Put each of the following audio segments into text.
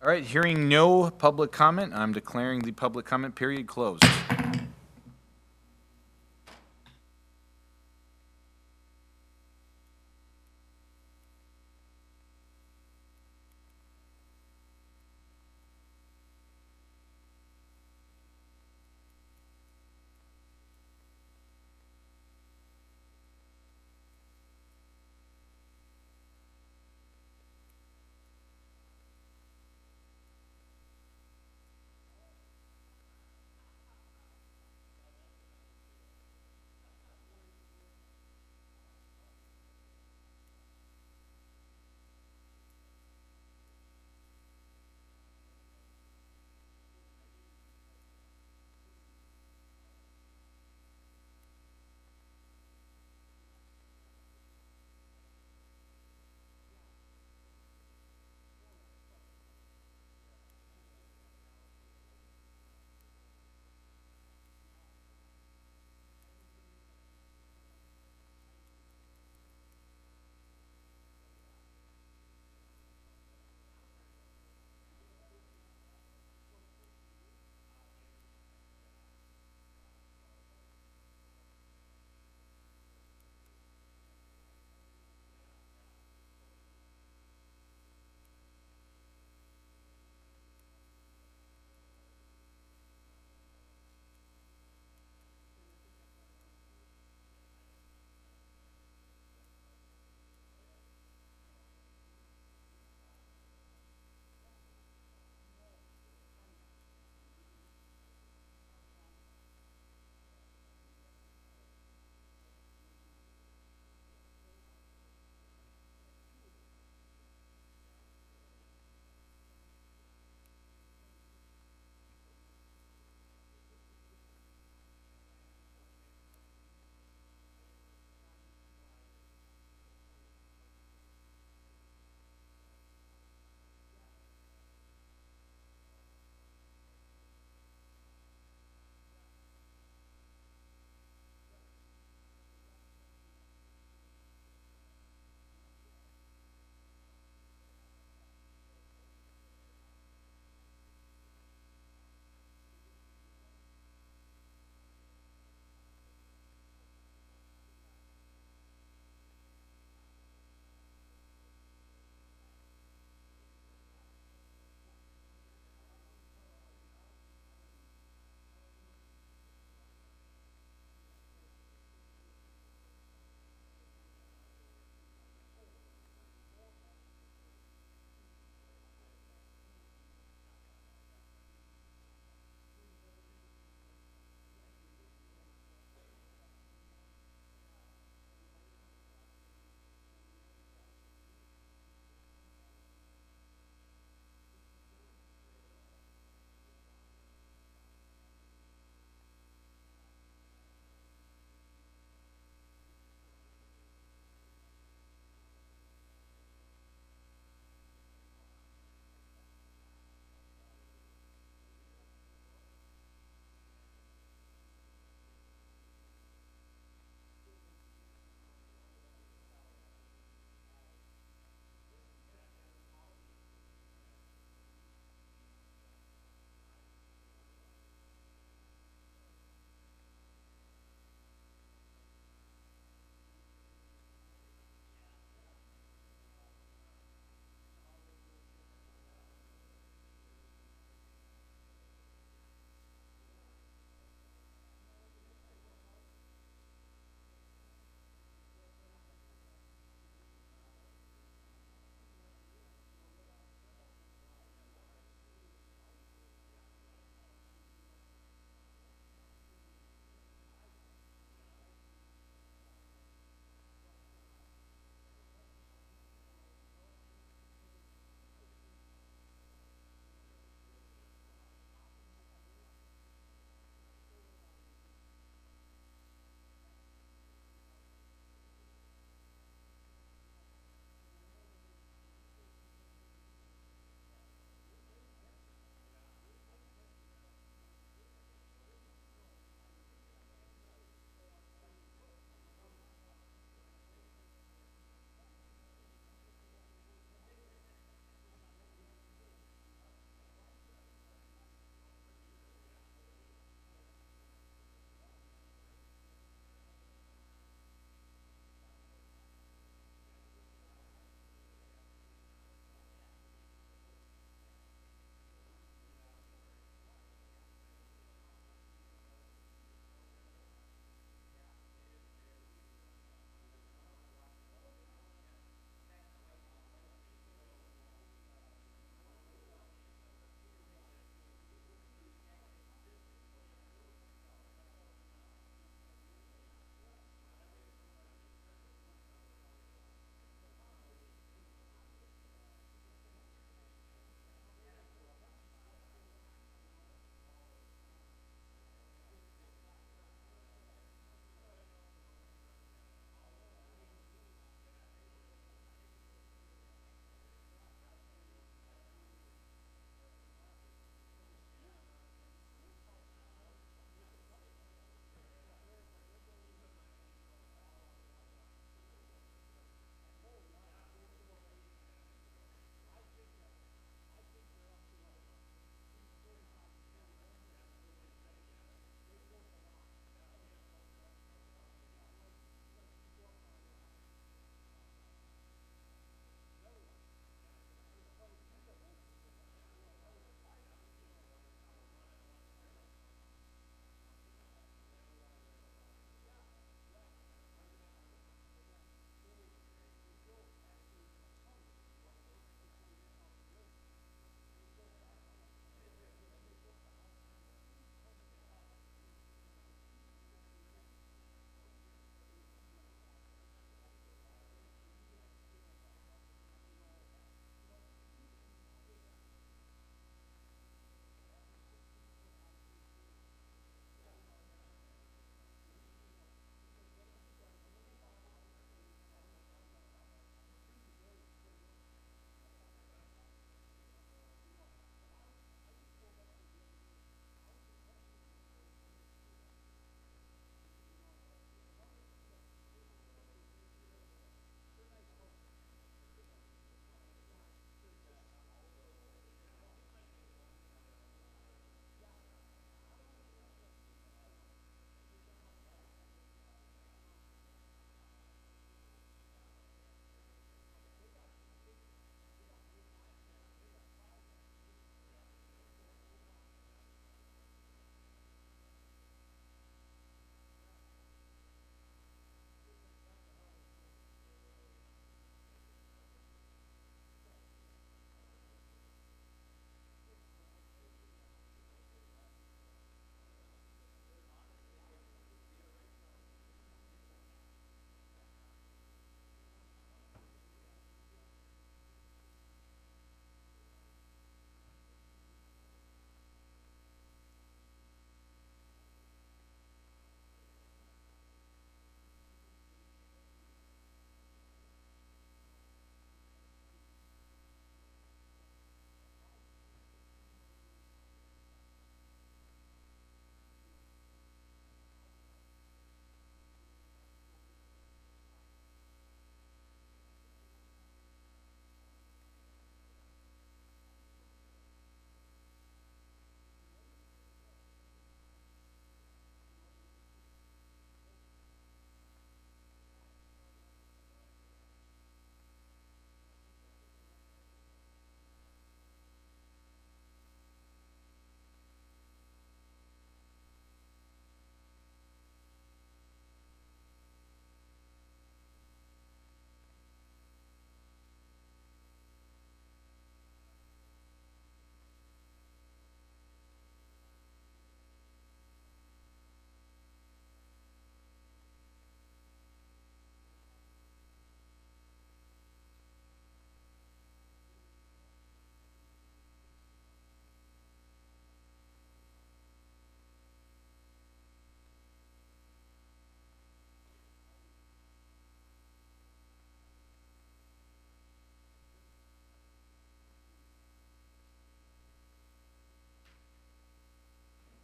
All right, hearing no public comment, I'm declaring the public comment period closed.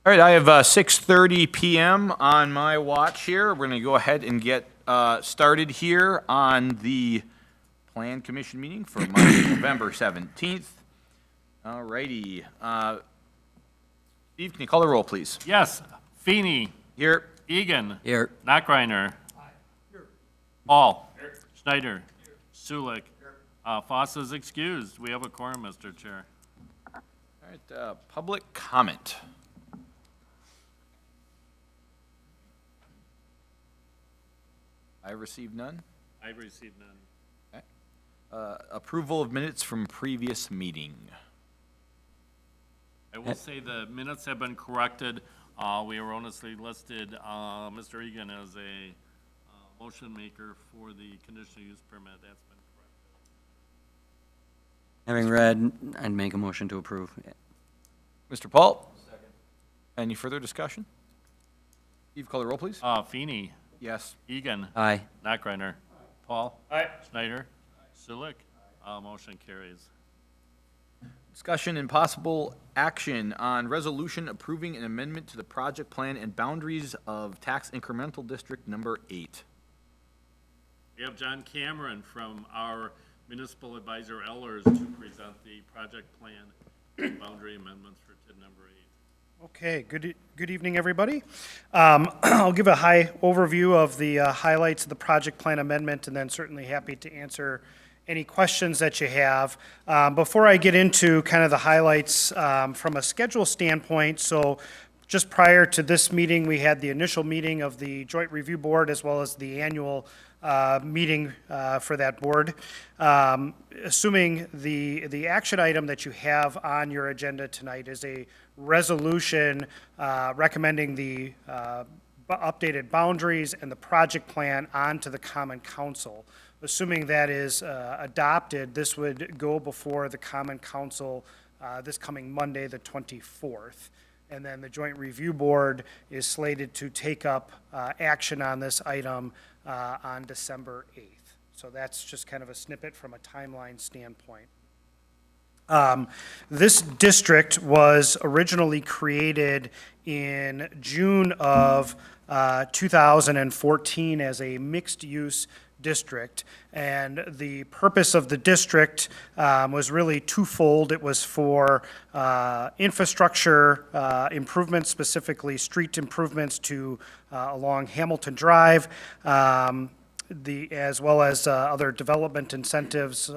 All right, I have 6:30 PM on my watch here. We're going to go ahead and get started here on the Plan Commission meeting for Monday, November 17th. All righty. Steve, can you call the roll, please? Yes. Feeney. Here. Egan. Here. Knockreiner. Paul. Schneider. Sulik. Foss is excused. We have a quorum, Mr. Chair. All right, public comment. I received none. I've received none. Approval of minutes from previous meeting. I will say the minutes have been corrected. We erroneously listed Mr. Egan as a motion maker for the conditional use permit. That's been corrected. Having read, I'd make a motion to approve. Mr. Paul? Second. Any further discussion? Steve, call the roll, please. Feeney. Yes. Egan. Aye. Knockreiner. Paul. Schneider. Sulik. Motion carries. Discussion and possible action on resolution approving an amendment to the project plan and boundaries of tax incremental district number 8. We have John Cameron from our municipal advisor Ellers to present the project plan and boundary amendments for TID number 8. Okay, good evening, everybody. I'll give a high overview of the highlights of the project plan amendment, and then certainly happy to answer any questions that you have. Before I get into kind of the highlights from a schedule standpoint, so just prior to this meeting, we had the initial meeting of the Joint Review Board as well as the annual meeting for that board. Assuming the action item that you have on your agenda tonight is a resolution recommending the updated boundaries and the project plan onto the Common Council. Assuming that is adopted, this would go before the Common Council this coming Monday, the 24th. And then the Joint Review Board is slated to take up action on this item on December 8th. So that's just kind of a snippet from a timeline standpoint. This district was originally created in June of 2014 as a mixed-use district, and the purpose of the district was really twofold. It was for infrastructure improvements, specifically street improvements to along Hamilton Drive, as well as other development incentives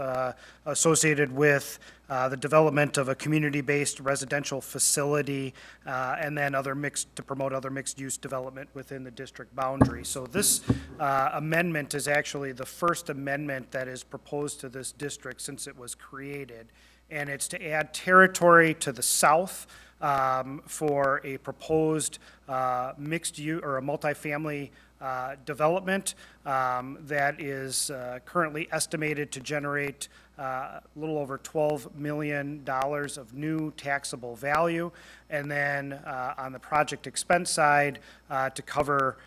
associated with the development of a community-based residential facility, and then to promote other mixed-use development within the district boundary. So this amendment is actually the first amendment that is proposed to this district since it was created, and it's to add territory to the south for a proposed mixed-use or a multifamily development that is currently estimated to generate a little over $12 million of new taxable value. And then on the project expense side, to cover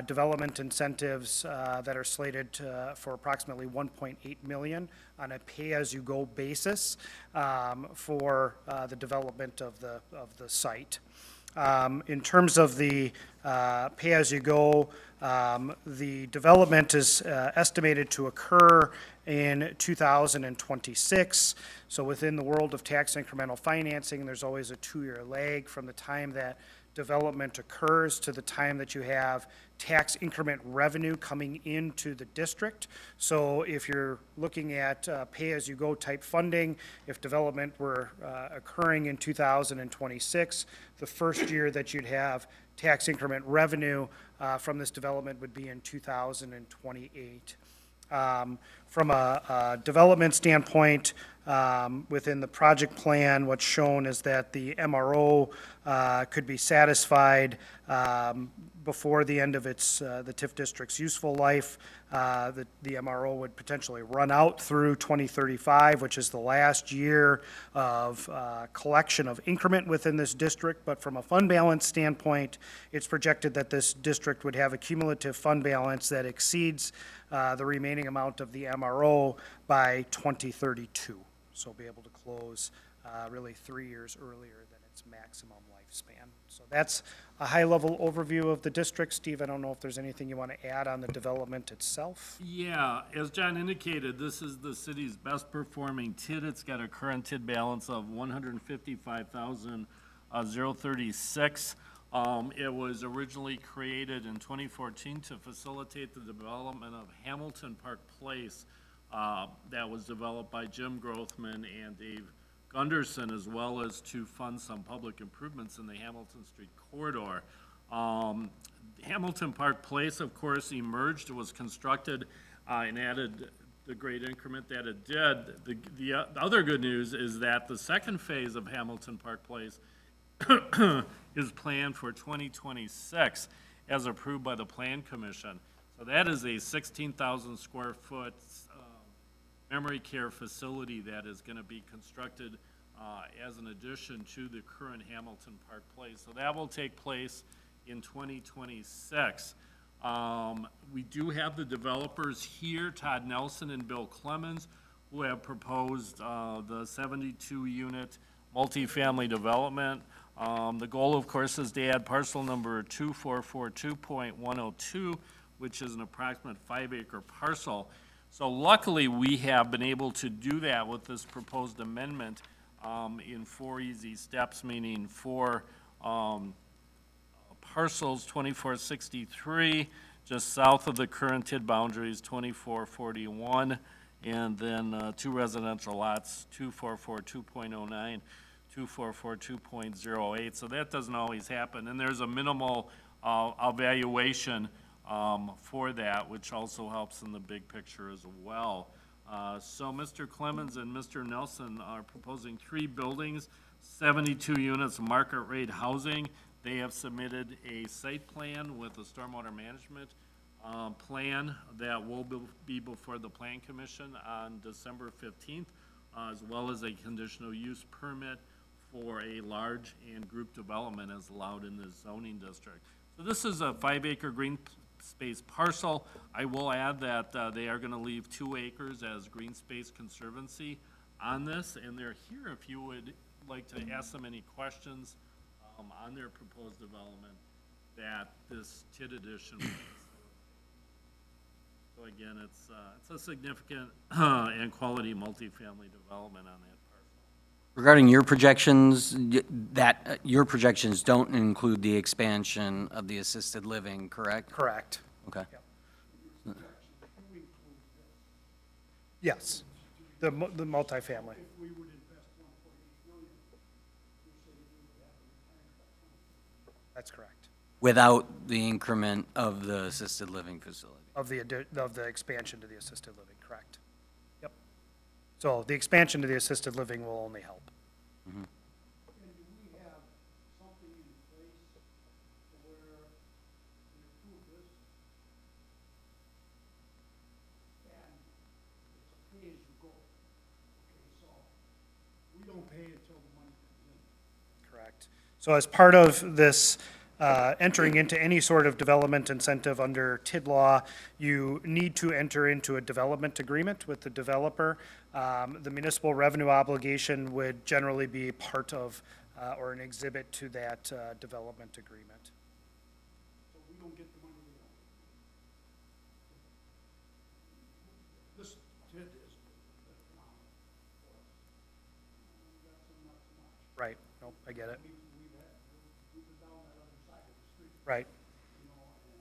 development incentives that are slated for approximately $1.8 million on a pay-as-you-go basis for the development of the site. In terms of the pay-as-you-go, the development is estimated to occur in 2026. So within the world of tax incremental financing, there's always a 2-year lag from the time that development occurs to the time that you have tax increment revenue coming into the district. So if you're looking at pay-as-you-go type funding, if development were occurring in 2026, the first year that you'd have tax increment revenue from this development would be in 2028. From a development standpoint, within the project plan, what's shown is that the MRO could be satisfied before the end of the TIF district's useful life. The MRO would potentially run out through 2035, which is the last year of collection of increment within this district. But from a fund balance standpoint, it's projected that this district would have a cumulative fund balance that exceeds the remaining amount of the MRO by 2032. So be able to close really 3 years earlier than its its maximum lifespan. So that's a high-level overview of the district. Steve, I don't know if there's anything you want to add on the development itself? Yeah, as John indicated, this is the city's best performing TID. It's got a current TID balance of 155,036. It was originally created in 2014 to facilitate the development of Hamilton Park Place, that was developed by Jim Grothman and Dave Gunderson, as well as to fund some public improvements in the Hamilton Street corridor. Hamilton Park Place, of course, emerged, was constructed, and added the great increment that it did. The other good news is that the second phase of Hamilton Park Place is planned for 2026, as approved by the Plan Commission. So that is a 16,000 square foot memory care facility that is going to be constructed as an addition to the current Hamilton Park Place. So that will take place in 2026. We do have the developers here, Todd Nelson and Bill Clemens, who have proposed the 72-unit multifamily development. The goal, of course, is to add parcel number 2442.102, which is an approximate 5-acre parcel. So luckily, we have been able to do that with this proposed amendment in 4 easy steps, meaning 4 parcels, 2463, just south of the current TID boundaries, 2441, and then 2 residential lots, 2442.09, 2442.08. So that doesn't always happen, and there's a minimal evaluation for that, which also helps in the big picture as well. So Mr. Clemens and Mr. Nelson are proposing 3 buildings, 72 units of market rate housing. They have submitted a site plan with a stormwater management plan that will be before the Plan Commission on December 15th, as well as a conditional use permit for a large and group development as allowed in the zoning district. So this is a 5-acre green space parcel. I will add that they are going to leave 2 acres as green space conservancy on this, and they're here if you would like to ask them any questions on their proposed development that this TID addition will facilitate. So again, it's a significant and quality multifamily development on that parcel. Regarding your projections, your projections don't include the expansion of the assisted living, correct? Correct. Okay. Yes, the multifamily. That's correct. Without the increment of the assisted living facility. Of the expansion to the assisted living, correct. Yep. So the expansion to the assisted living will only help. And do we have something in place where we approve this and it's a pay-as-you-go? Okay, so we don't pay until the money comes in. Correct. So as part of this, entering into any sort of development incentive under TID law, you need to enter into a development agreement with the developer. The municipal revenue obligation would generally be part of, or an exhibit to that development agreement. So we don't get the money we don't. This TID is phenomenal for us. That's not so much. Right, nope, I get it. We've been down that other side of the street, Right. you know, and,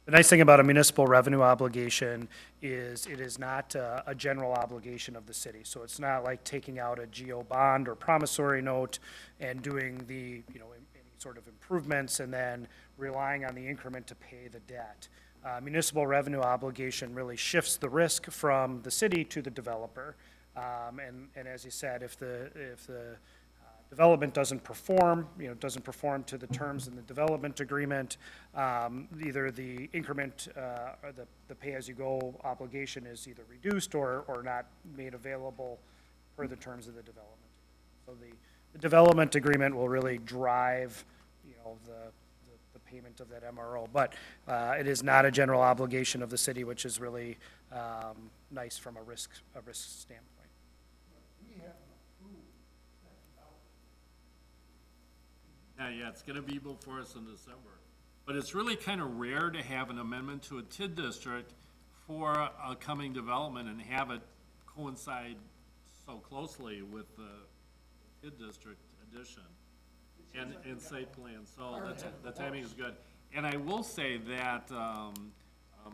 The nice thing about a municipal revenue obligation is it is not a general obligation of the city. So it's not like taking out a GO bond or promissory note and doing the, any sort of improvements and then relying on the increment to pay the debt. Municipal revenue obligation really shifts the risk from the city to the developer. And as you said, if the development doesn't perform, doesn't perform to the terms in the development agreement, either the increment, or the pay-as-you-go obligation is either reduced or not made available per the terms of the development. So the development agreement will really drive, the payment of that MRO. But it is not a general obligation of the city, which is really nice from a risk standpoint. We haven't approved that development. Yeah, it's gonna be before us in December. But it's really kind of rare to have an amendment to a TID district for a coming development and have it coincide so closely with the TID district addition and site plan, so the timing is good. And I will say that,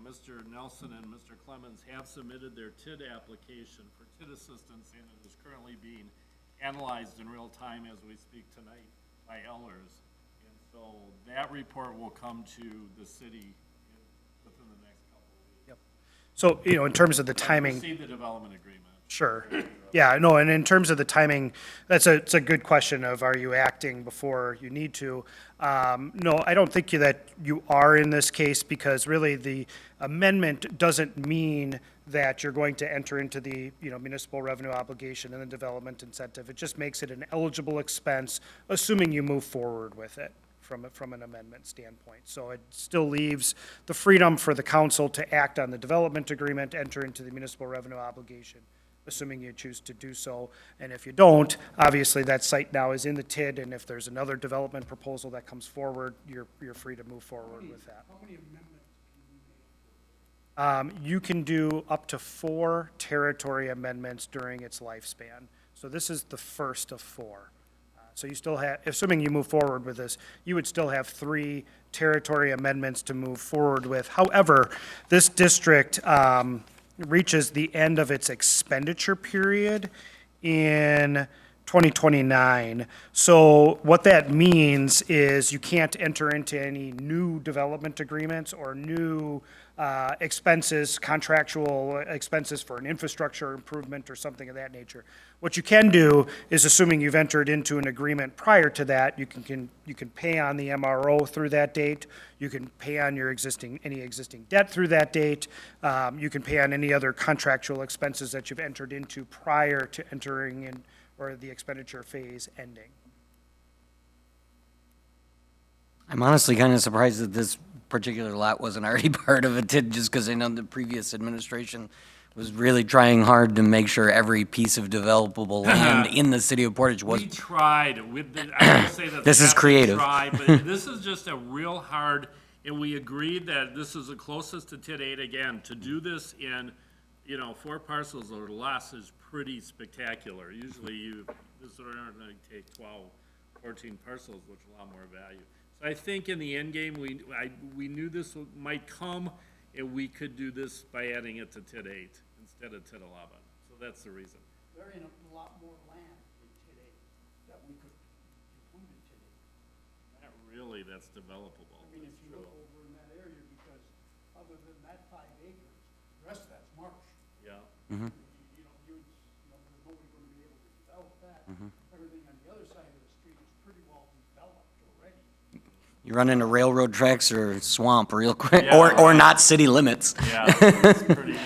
Mr. Nelson and Mr. Clemens have submitted their TID application for TID assistance, and it is currently being analyzed in real time as we speak tonight by Ellers. And so that report will come to the city within the next couple of weeks. Yep. So, in terms of the timing. See the development agreement. Sure. Yeah, no, and in terms of the timing, it's a good question of, are you acting before you need to? No, I don't think that you are in this case, because really the amendment doesn't mean that you're going to enter into the, municipal revenue obligation and the development incentive. It just makes it an eligible expense, assuming you move forward with it from an amendment standpoint. So it still leaves the freedom for the council to act on the development agreement, enter into the municipal revenue obligation, assuming you choose to do so. And if you don't, obviously that site now is in the TID, and if there's another development proposal that comes forward, you're free to move forward with that. How many amendments can you make? You can do up to 4 territory amendments during its lifespan. So this is the first of 4. So you still have, assuming you move forward with this, you would still have 3 territory amendments to move forward with. However, this district reaches the end of its expenditure period in 2029. So what that means is you can't enter into any new development agreements or new expenses, contractual expenses for an infrastructure improvement or something of that nature. What you can do is, assuming you've entered into an agreement prior to that, you can pay on the MRO through that date. You can pay on your any existing debt through that date. You can pay on any other contractual expenses that you've entered into prior to entering in, or the expenditure phase ending. I'm honestly kind of surprised that this particular lot wasn't already part of a TID, just because I know the previous administration was really trying hard to make sure every piece of developable land in the city of Portage was. We tried with the, I will say that. This is staff did creative. try, but this is just a real hard, and we agreed that this is the closest to TID 8 again. To do this in, 4 parcels or less is pretty spectacular. Usually this would only take 12, 14 parcels, which is a lot more value. So I think in the end game, we knew this might come, and we could do this by adding it to TID 8 instead of TID 11. So that's the reason. There ain't a lot more land in TID 8 that we could include in TID 8. Not really, that's developable. I mean, if you look over in that area, because other than that 5 acres, the rest of that's marsh. Yeah. There's nobody gonna be able to develop that. Everything on the other side of the street is pretty well developed already. You run into railroad tracks or swamp real quick, Yeah. or not city limits. Yeah, that's pretty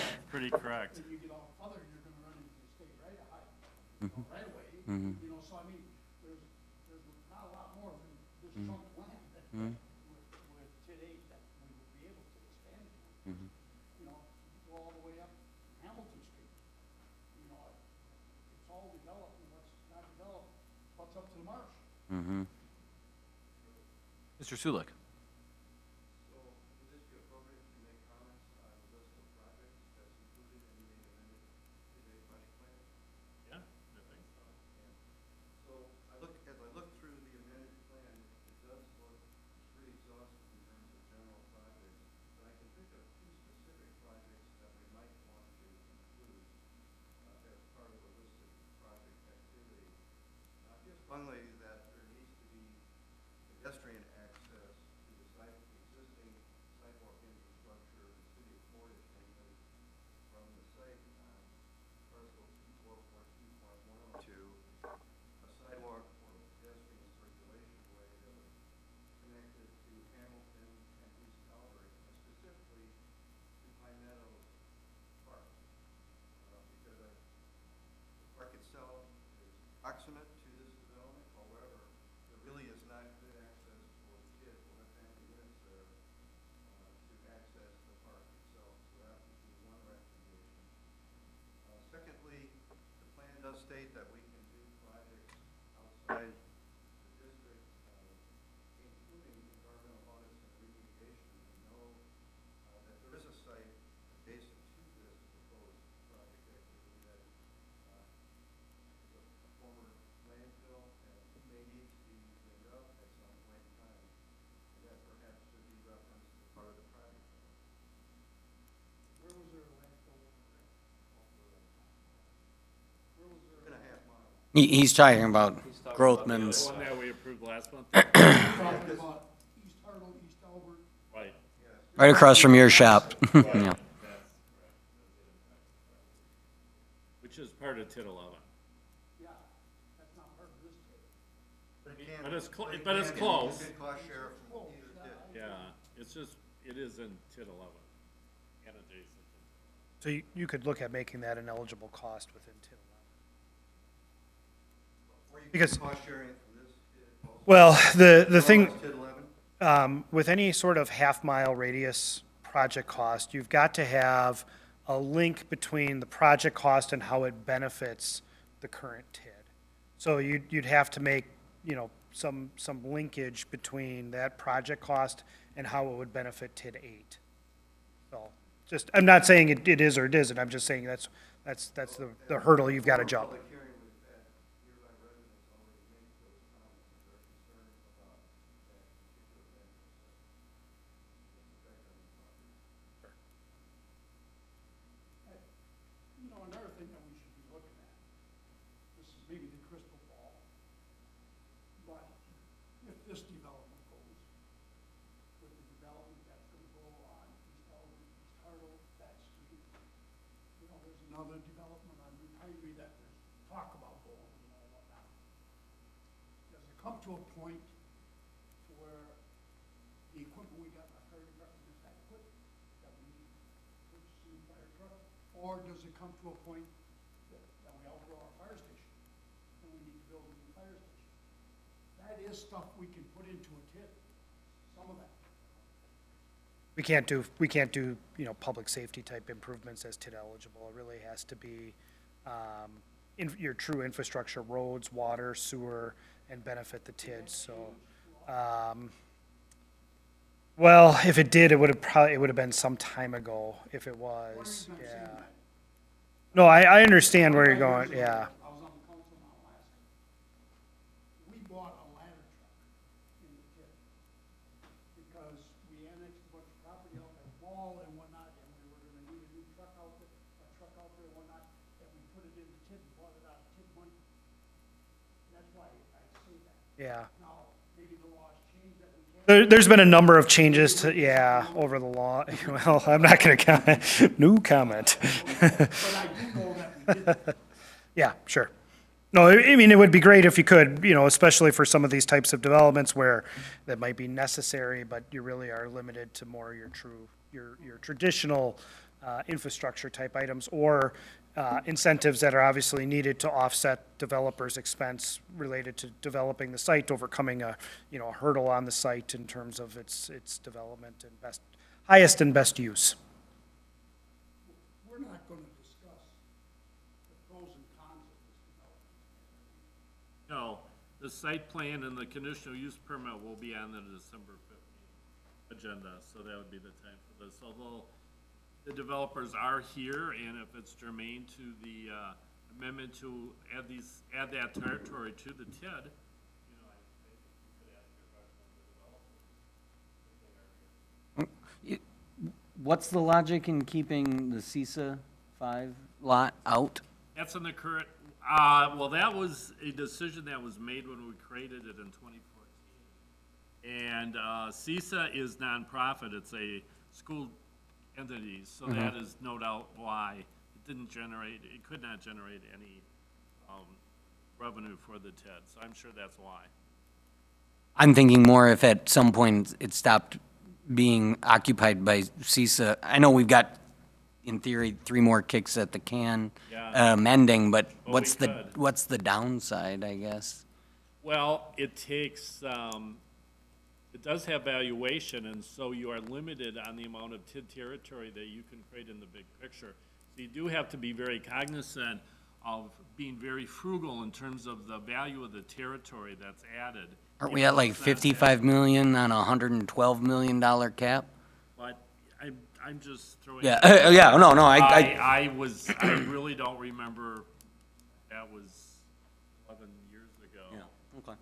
correct. If you get all further, you're gonna run into the state right away. So I mean, there's not a lot more than this chunk of land that, with TID 8 that we would be able to expand to. Go all the way up Hamilton Street. It's all developed, and what's not developed, what's up to the marsh. Mr. Sulik. Yeah, I think so. So as I look through the amended plan, it does look pretty exhaustive in terms of general projects, but I can think of 2 specific projects that we might want to include as part of a listed project activity. Just one way that there needs to be pedestrian access He's talking about The Grothman's. one that we approved last month? Talking about East Hartle, East Albert, Right. Right across from your shop. Yeah. Which is part of TID 11. yeah, that's not part of this case. But it's, but it's close. Get cost share from either TID. Yeah, it's just, it is in TID 11 and adjacent. So you could look at making that an eligible cost within TID 11. Or you Because- get cost sharing from this TID also. Well, the thing. TID 11. With any sort of half-mile radius project cost, you've got to have a link between the project cost and how it benefits the current TID. So you'd have to make, some linkage between that project cost and how it would benefit TID 8. So, I'm not saying it is or it isn't, I'm just saying that's the hurdle you've got to jump. Public hearing was that nearby residents already make those comments and they're concerned about that particular land effect on the property. Another thing that we should be looking at, this is maybe the crystal ball, but if this development goes, with the development that's gonna go on East Albert, East Hartle, that street, there's another development on Route Highway that there's talk about going, whatnot. Does it come to a point where the equipment we got in our fire department is adequate, that we need purchasing fire truck? Or does it come to a point that we outgrow our fire station, and we need to build a new fire station? That is stuff we can put into a TID, some of that. We can't do, public safety type improvements as TID eligible. It really has to be, your true infrastructure, roads, water, sewer, and benefit the TID, so. Well, if it did, it would have been some time ago, if it was, Not saying yeah. that. No, I understand where you're going, yeah. I was on the council now last year. We bought a ladder truck in the TID, because we annexed a bunch of property out at Wall and whatnot, and we were gonna need a new truck out there, and whatnot, and we put it in the TID, and bought it out of TID money. That's why I say that. Yeah. Now, maybe the laws change that we can't. There's been a number of changes to, over the law. Well, I'm not gonna comment, no comment. But I do know that we did that. Yeah, sure. No, I mean, it would be great if you could, especially for some of these types of developments where that might be necessary, but you really are limited to more your traditional infrastructure type items or incentives that are obviously needed to offset developers' expense related to developing the site, overcoming a hurdle on the site in terms of its development and highest and best use. We're not gonna discuss the pros and cons of this development. No, the site plan and the conditional use permit will be on the December 15th agenda, so that would be the time for this. Although the developers are here, and if it's germane to the amendment to add that territory to the TID, I think you could ask your question of the developers. What's the logic in keeping the CISA 5 lot out? That's in the current, well, that was a decision that was made when we created it in 2014. And CISA is nonprofit, it's a school entity, so that is no doubt why it could not generate any revenue for the TID, so I'm sure that's why. I'm thinking more if at some point it stopped being occupied by CISA. I know we've got, in theory, 3 more kicks at the can Yeah. amending, but Well, what's we the, could. what's the downside, I guess? Well, it takes, it does have valuation, and so you are limited on the amount of TID territory that you can create in the big picture. So you do have to be very cognizant of being very frugal in terms of the value of the territory that's added. Aren't we at like 55 million on a $112 million cap? But I'm just throwing. Yeah, no, I really don't remember, that was 11 years ago. Okay.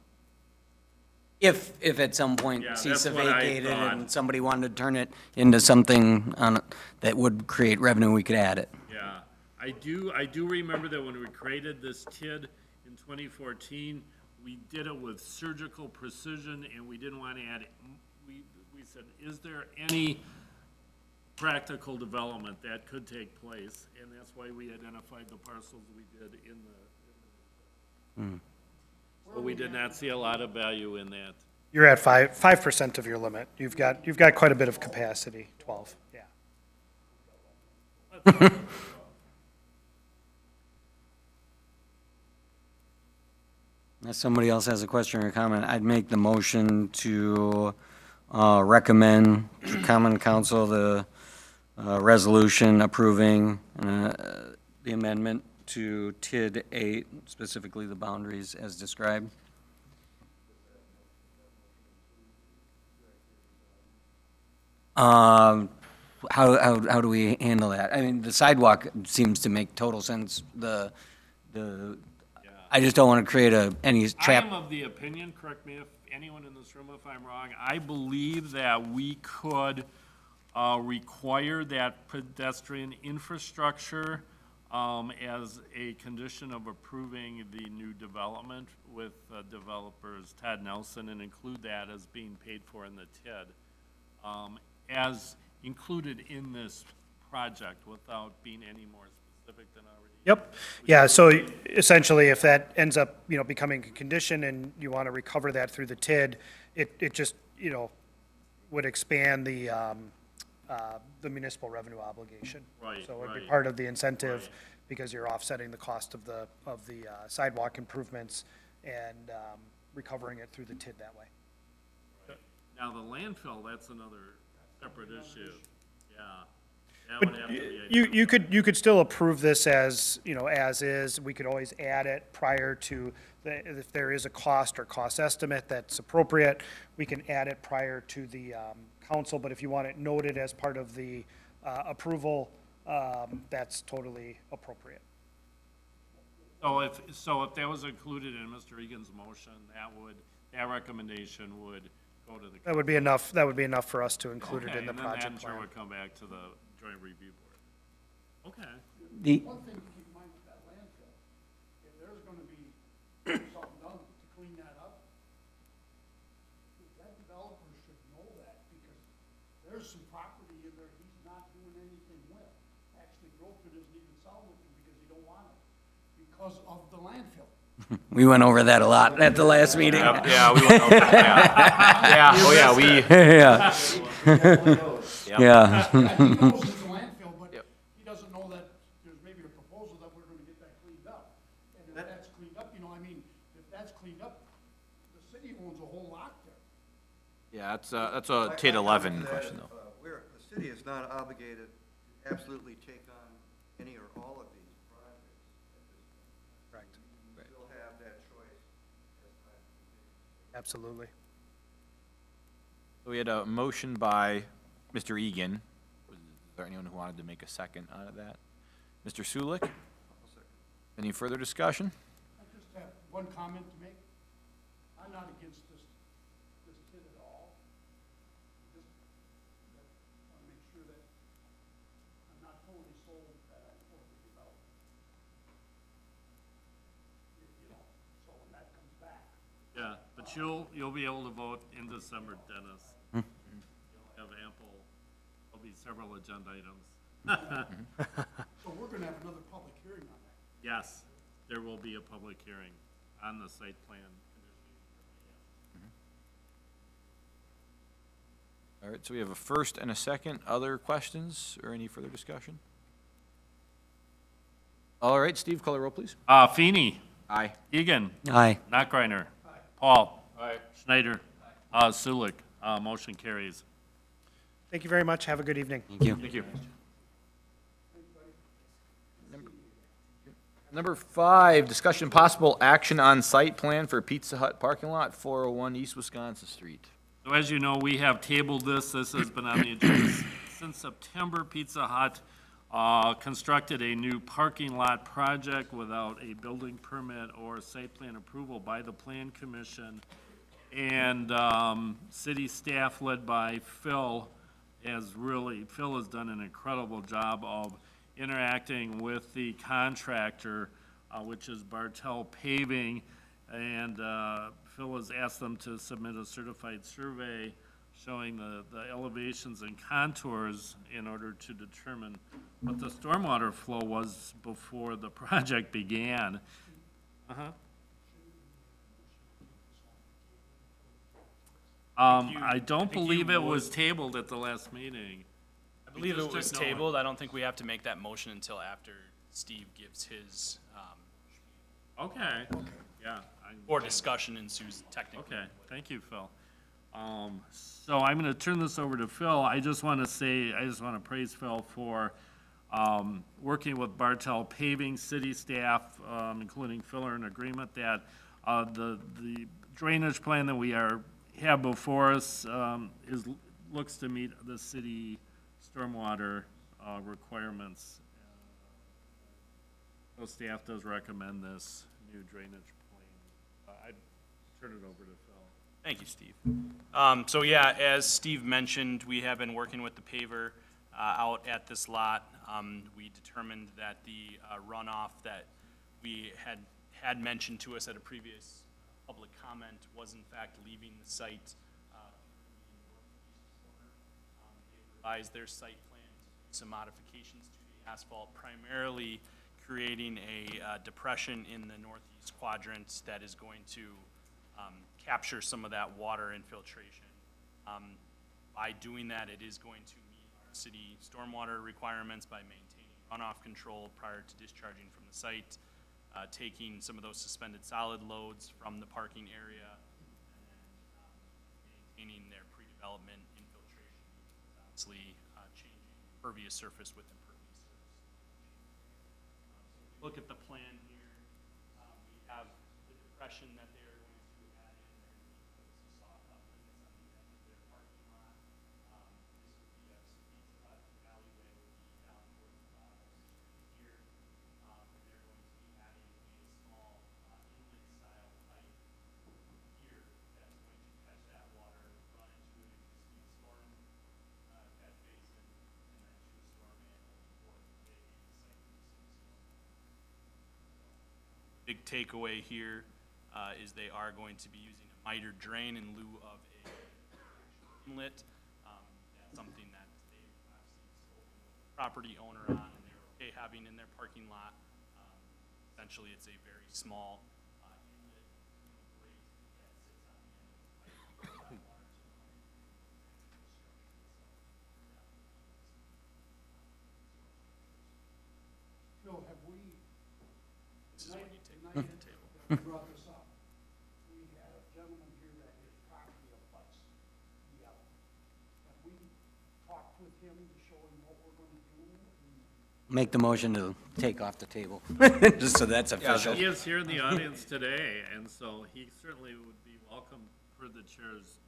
If at some point Yeah, that's CISA what I vacated thought. and somebody wanted to turn it into something that would create revenue, we could add it. Yeah, I do remember that when we created this TID in 2014. We did it with surgical precision, and we didn't want to add, we said, is there any practical development that could take place? And that's why we identified the parcels we did in the. But we did not see a lot of value in that. You're at 5% of your limit. You've got quite a bit of capacity, 12, yeah. Unless somebody else has a question or comment, I'd make the motion to recommend to Common Council the resolution approving the amendment to TID 8, specifically the boundaries as described. How do we handle that? I mean, the sidewalk seems to make total sense. I just don't want to create any I trap. am of the opinion, correct me if anyone in this room if I'm wrong, I believe that we could require that pedestrian infrastructure as a condition of approving the new development with developers Todd Nelson and include that as being paid for in the TID, as included in this project without being any more specific than already. Yep, yeah, so essentially, if that ends up, becoming a condition and you want to recover that through the TID, it just, would expand the municipal revenue obligation. Right, So it'd be right. part of the incentive, Right. because you're offsetting the cost of the sidewalk improvements and recovering it through the TID that way. Now, the landfill, that's another separate issue, yeah. That But would have to be. you could still approve this as, as is. We could always add it prior to, if there is a cost or cost estimate that's appropriate, we can add it prior to the council, but if you want it noted as part of the approval, that's totally appropriate. So if that was included in Mr. Egan's motion, that recommendation would go to the. That would be enough for us to include it in the Okay, project and then that, I'm sure, plan. would come back to the joint review board. Okay. One thing to keep in mind with that landfill, if there's gonna be something done to clean that up, that developer should know that, because there's some property in there he's not doing anything with. Actually, Groveton isn't even selling it because he don't want it, because of the landfill. We went over that a lot at the last meeting. Yeah, we went over that, yeah. Yeah, oh yeah, we, Yeah, yeah. He knows it's a landfill, but Yep. he doesn't know that there's maybe a proposal that we're gonna get that cleaned up. And if that's cleaned up, if that's cleaned up, the city owns a whole lot there. yeah, that's a TID 11 question though. The city is not obligated to absolutely take on any or all of these projects at this point. Correct. You still have that choice as time continues. Absolutely. So we had a motion by Mr. Egan. Was there anyone who wanted to make a second out of that? Mr. Sulik? Any further discussion? I just have one comment to make. I'm not against this TID at all. Just want to make sure that I'm not totally sold that I'm for the development. So when that comes back. Yeah, but you'll be able to vote in December, Dennis. You'll have there'll be several agenda items. So we're gonna have another public hearing on that. Yes, there will be a public hearing on the site plan condition. All right, so we have a first and a second. Other questions or any further discussion? All right, Steve, call the roll, please. Feeny, Aye. Egan, Aye. Knockreiner. Paul. Schneider. Sulik. Motion carries. Thank you very much. Have a good evening. Thank you. Thank you. Number 5, discussion possible action on site plan for Pizza Hut parking lot, 401 East Wisconsin Street. So as you know, we have tabled this. This has been on the agenda since September. Pizza Hut constructed a new parking lot project without a building permit or site plan approval by the Plan Commission. And city staff led by Phil has done an incredible job of interacting with the contractor which is Bartel Paving. And Phil has asked them to submit a certified survey showing the elevations and contours in order to determine what the stormwater flow was before the project began. Uh-huh. I don't believe it was tabled at the last meeting. I believe just it was took no one. tabled. I don't think we have to make that motion until after Steve gives his, Okay, yeah. or discussion ensues technically. Okay, thank you, Phil. So I'm gonna turn this over to Phil. I just wanna praise Phil for, working with Bartel Paving City staff, including Phil, are in agreement that, the drainage plan that we have before us, looks to meet the city stormwater, requirements. So staff does recommend this new drainage plan. I'd turn it over to Phil. Thank you, Steve. So yeah, as Steve mentioned, we have been working with the paver out at this lot. We determined that the runoff that we had mentioned to us at a previous public comment was in fact leaving the site. They revised their site plan, some modifications to the asphalt, primarily creating a depression in the northeast quadrant that is going to capture some of that water infiltration. By doing that, it is going to meet our city stormwater requirements by maintaining runoff control prior to discharging from the site, taking some of those suspended solid loads from the parking area, and then maintaining their pre-development infiltration, obviously changing pervious surface with impervious surface. Look at the plan here. We have the depression that they are going to add in there. Some soft uplands on the edge of their parking lot. This would be a speed cut. The alleyway would be down towards the bottom here. They're going to be adding a small inlet style pipe here that's going to catch that water, run into an existing storm catch basin, and then to a storm manhole before vacating the site for the city storm. Big takeaway here is they are going to be using a miter drain in lieu of a inlet. That's something that they've obviously spoken with the property owner on, and they're okay having in their parking lot. Essentially, it's a very small inlet, grate that sits on the end of the pipe. Water to run Phil, have we, This is when you take tonight the table. that we brought this up, we had a gentleman here that his property abuts the alley. Have we talked with him to show him what we're gonna do? Make the motion to take off the table, just so that's official. He is here in the audience today, and so he certainly would be welcome for the chair's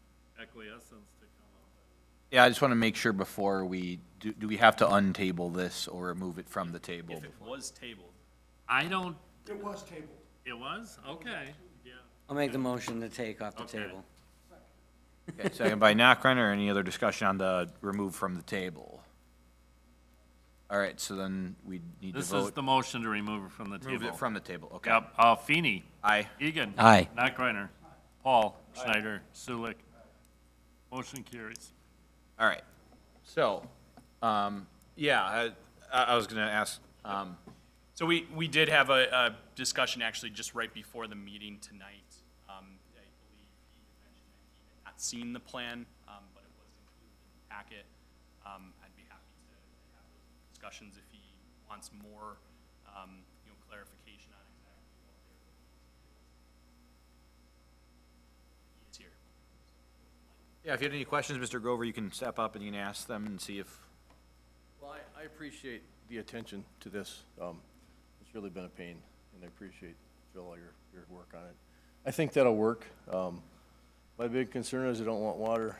acquiescence to come up. Yeah, I just want to make sure before we, do we have to untable this or remove it from the table? If it was tabled, I don't, It was tabled. it was? Okay, yeah. I'll make the motion to take off the Okay. table. Okay, second by Knockreiner. Any other discussion on the remove from the table? All right, so then we need to This is vote. the motion to remove it from the Remove table. it from the table, okay. Yep, Feeny. Aye. Egan. Aye. Knockreiner. Paul. Schneider. Sulik. Motion carries. All right. So, yeah, I was going to ask, so we did have a discussion actually just right before the meeting tonight. I believe he had mentioned that he had not seen the plan, but it was included in the packet. I'd be happy to have those discussions if he wants more, clarification on exactly what they're looking to do. He is here. yeah, if you have any questions, Mr. Grover, you can step up and you can ask them and see if, Well, I appreciate the attention to this. It's really been a pain, and I appreciate, Phil, all your work on it. I think that'll work. My big concern is I don't want water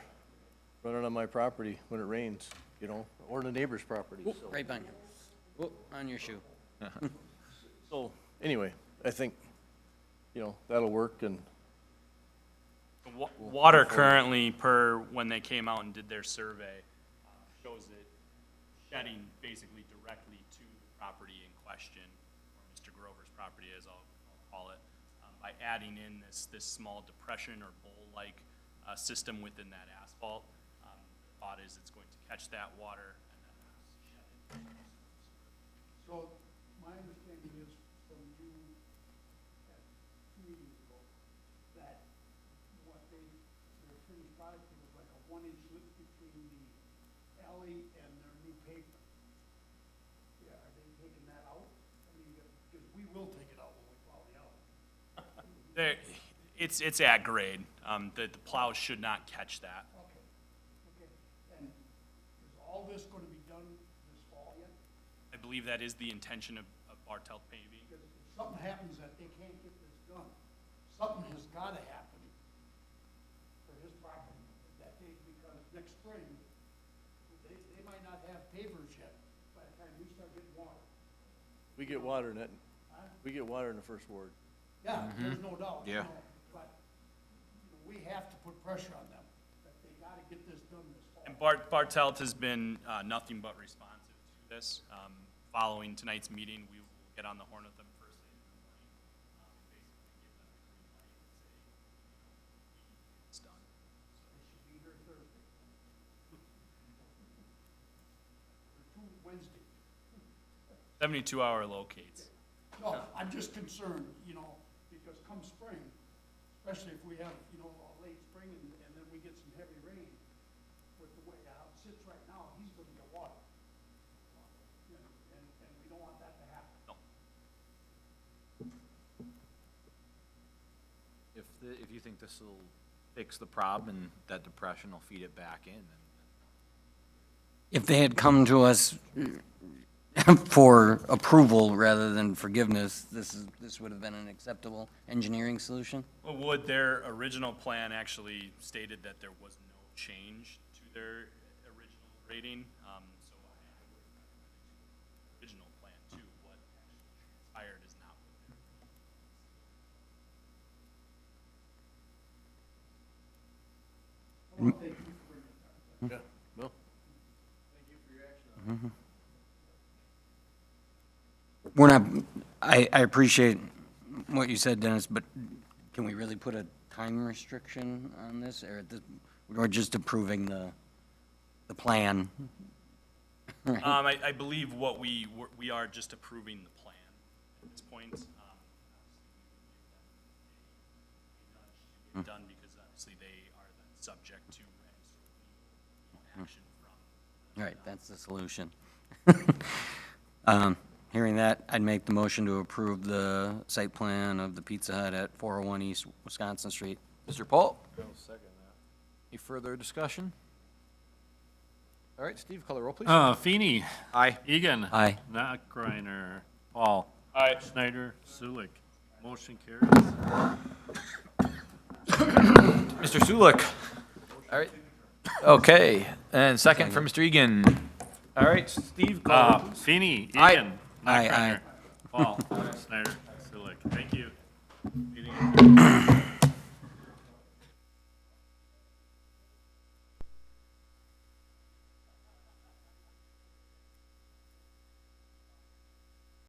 running on my property when it rains, or the neighbor's property. Oop, right behind you. Oop, on your shoe. So, anyway, I think, that'll work, and Water currently, per when they came out and did their survey, shows it shedding basically directly to the property in question. Mr. Grover's property, as I'll call it, by adding in this small depression or bowl-like system within that asphalt. The thought is it's going to catch that water and then shed it. So my understanding is from you at 2 meetings ago, that what their finished product was like a 1-inch lip between the alley and their new pavement. Yeah, are they taking that out? I mean, because we will take it out when we plow the alley. It's at grade. The plows should not catch that. Okay, okay. And is all this gonna be done this fall yet? I believe that is the intention of Bartelt paving. Because if something happens that they can't get this done, something has gotta happen for his property that day, because next spring, they might not have pavers yet by the time we start getting water. We get water in it. We get water in the first ward. Yeah, there's no doubt. Yeah. But we have to put pressure on them, that they gotta get this done this fall. And Bartelt has been nothing but responsive to this. Following tonight's meeting, we will get on the horn with them first thing in the morning. Basically give them the green light and say, it's done. They should be here Thursday. Or Wednesday. 72-hour locates. No, I'm just concerned, because come spring, especially if we have, a late spring and then we get some heavy rain, with the way how it sits right now, he's gonna get water. And we don't want that to happen. No. If you think this will fix the problem and that depression will feed it back in, then If they had come to us for approval rather than forgiveness, this would have been an acceptable engineering solution? Well, Wood, their original plan actually stated that there was no change to their original rating. So I would recommend the original plan too. What actually transpired is not what they're. I want to thank you for bringing it up. Yeah, Bill? We're not, I appreciate what you said, Dennis, but can we really put a time restriction on this, or we're just approving the plan? I believe what we are just approving the plan at this point. Get done because obviously they are then subject to any action from. Right, that's the solution. Hearing that, I'd make the motion to approve the site plan of the Pizza Hut at 401 East Wisconsin Street. Mr. Paul, I'll second that. any further discussion? All right, Steve, call the roll, please. Feeny. Aye. Egan. Aye. Nachreiner. Paul. Aye. Schneider. Sulik. Motion carries. Mr. Sulik. All right. Okay, and second for Mr. Egan. All right, Steve, call the roll, please. Feeny. Aye. Egan. Aye, Nachreiner. Paul. Snyder.